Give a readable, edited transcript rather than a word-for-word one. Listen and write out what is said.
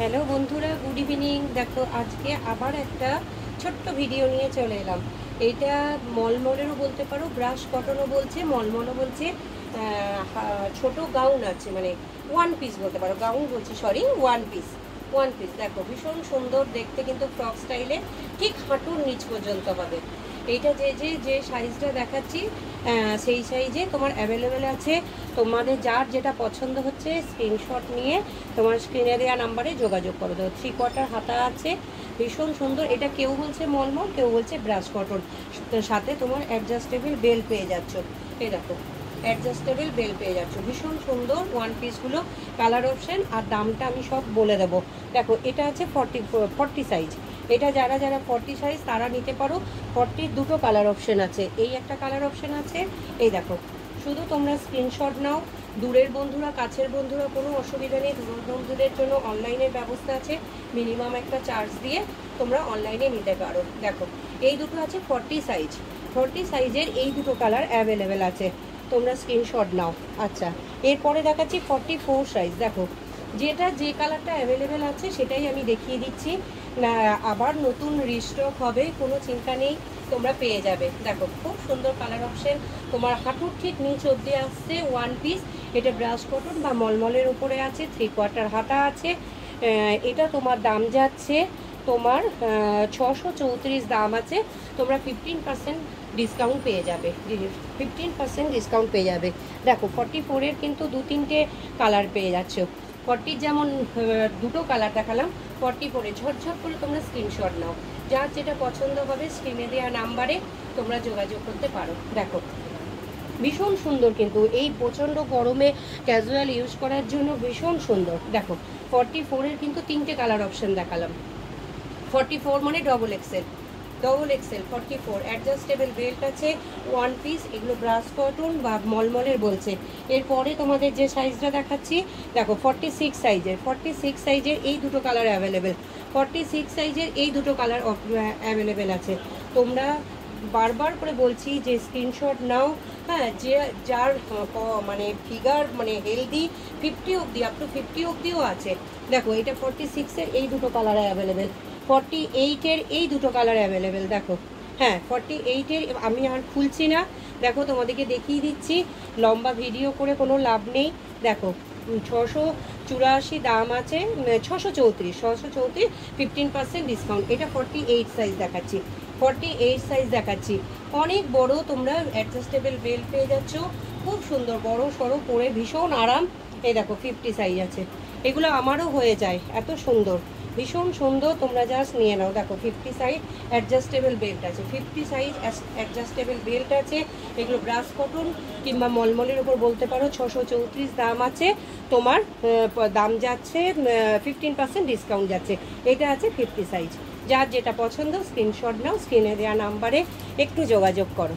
Hello বন্ধুরা, good evening. দেখো আজকে আবার একটা ছোট্ট ভিডিও নিয়ে চলে এলাম। এইটা মলমলেরও বলতে পারো, ব্রাশ কটনও বলছে, মলমলও বলছে। ছোট গাউন আছে, মানে ওয়ান পিস বলতে পারো, গাউন বলছি sorry, one piece. One piece দেখো ভীষণ সুন্দর দেখতে, কিন্তু ফ্রক স্টাইলে ঠিক হাঁটুর নিচ পর্যন্ত হবে। এইটা যে সাইজটা দেখাচ্ছি সেই সাইজে তোমার অ্যাভেলেবেল আছে। তোমাদের যার যেটা পছন্দ হচ্ছে স্ক্রিনশট নিয়ে তোমার স্ক্রিনে দেওয়া নাম্বারে যোগাযোগ করো। তো 3/4 হাতা আছে, ভীষণ সুন্দর। এটা কেউ বলছে মলমল, কেউ বলছে ব্রাশ কটন। সাথে তোমার অ্যাডজাস্টেবল বেল পেয়ে যাচ্ছ। এই দেখো অ্যাডজাস্টেবল বেল পেয়ে যাচ্ছ, ভীষণ সুন্দর ওয়ান পিসগুলো। কালার অপশান আর দামটা আমি সব বলে দেবো। দেখো এটা আছে 40 সাইজ। এটা যারা 40 সাইজ তারা নিতে পারো। 40 দুটো কালার অপশান আছে, এই একটা কালার অপশান আছে। এই দেখো, শুধু তোমরা স্ক্রিনশট নাও। দূরের বন্ধুরা কাছের বন্ধুরা কোনো অসুবিধা নেই, দূরের বন্ধুদের জন্য অনলাইনের ব্যবস্থা আছে। মিনিমাম একটা চার্জ দিয়ে তোমরা অনলাইনে নিতে পারো। দেখো এই দুটো আছে 40 সাইজ। 40 সাইজের এই দুটো কালার অ্যাভেলেবেল আছে, তোমরা স্ক্রিনশট নাও। আচ্ছা, এরপরে দেখাচ্ছি 44 সাইজ। দেখো যেটা যে কালারটা অ্যাভেলেবেল আছে সেটাই আমি দেখিয়ে দিচ্ছি না, আবার নতুন রিস্টক হবে, কোনো চিন্তা নেই, তোমরা পেয়ে যাবে। দেখো খুব সুন্দর কালার অপশন, তোমার হাঁটুর ঠিক নিচ অবধি আসছে ওয়ান পিস। এটা ব্রাশ কটন বা মলমলের উপরে আছে, 3/4 হাতা আছে। এটা তোমার দাম যাচ্ছে তোমার 634 দাম আছে। তোমরা 15% ডিসকাউন্ট পেয়ে যাবে, 15% ডিসকাউন্ট পেয়ে যাবে। দেখো 44-এর কিন্তু 2-3টে কালার পেয়ে যাচ্ছ। 40 যেমন দুটো কালার দেখালাম, 44-এ ঝটঝট করে তোমরা স্ক্রিনশট নাও। যার যেটা পছন্দ হবে স্ক্রিনে দেওয়া নাম্বারে তোমরা যোগাযোগ করতে পারো। দেখো ভীষণ সুন্দর, কিন্তু এই প্রচণ্ড গরমে ক্যাজুয়াল ইউজ করার জন্য ভীষণ সুন্দর। দেখো 44-এর কিন্তু 3টে কালার অপশান দেখালাম। 44 মানে ডবল এক্সেল, 44 অ্যাডজাস্টেবল বেল্ট আছে, ওয়ান পিস। এগুলো ব্রাশ কটন বা মলমলের বলছে। এরপরে তোমাদের যে সাইজটা দেখাচ্ছি দেখো 46 সাইজের। 46 সাইজের এই দুটো কালার অ্যাভেলেবেল। 46 সাইজের এই দুটো কালার অ্যাভেলেবেল আছে। তোমরা বারবার করে বলছি যে স্ক্রিনশট নাও। হ্যাঁ, যে যার মানে ফিগার মানে হেলদি 50 অবধি, আপ টু 50 অবধিও আছে। দেখো এটা 46-এর এই দুটো কালার অ্যাভেলেবেল। 48-এর এই দুটো কালার অ্যাভেলেবেল। দেখো হ্যাঁ 48-এর আমি আর খুলছি না, দেখো তোমাদেরকে দেখিয়ে দিচ্ছি, লম্বা ভিডিও করে কোনো লাভ নেই। দেখো 684 দাম আছে, 634 15% ডিসকাউন্ট। এটা 48 সাইজ দেখাচ্ছি, 48 সাইজ দেখাচ্ছি। অনেক বড়, তোমরা অ্যাডজাস্টেবল বেল্ট পেয়ে যাচ্ছ, খুব সুন্দর বড় সড়ো পরে ভীষণ আরাম। এই দেখো 50 সাইজ আছে, এগুলো আমারও হয়ে যায়, এত সুন্দর, ভীষণ সুন্দর। তোমরা জাস্ট নিয়ে নাও। দেখো 50 সাইজ অ্যাডজাস্টেবল বেল্ট আছে, 50 সাইজ অ্যাডজাস্টেবল বেল্ট আছে। এগুলো ব্রাশ কটন কিংবা মলমলের উপর বলতে পারো। 634 দাম আছে তোমার, দাম যাচ্ছে 15% ডিসকাউন্ট যাচ্ছে। এটা আছে 50 সাইজ। যার যেটা পছন্দ স্ক্রিনশট নাও, স্ক্রিনে দেওয়া নাম্বারে একটু যোগাযোগ করো।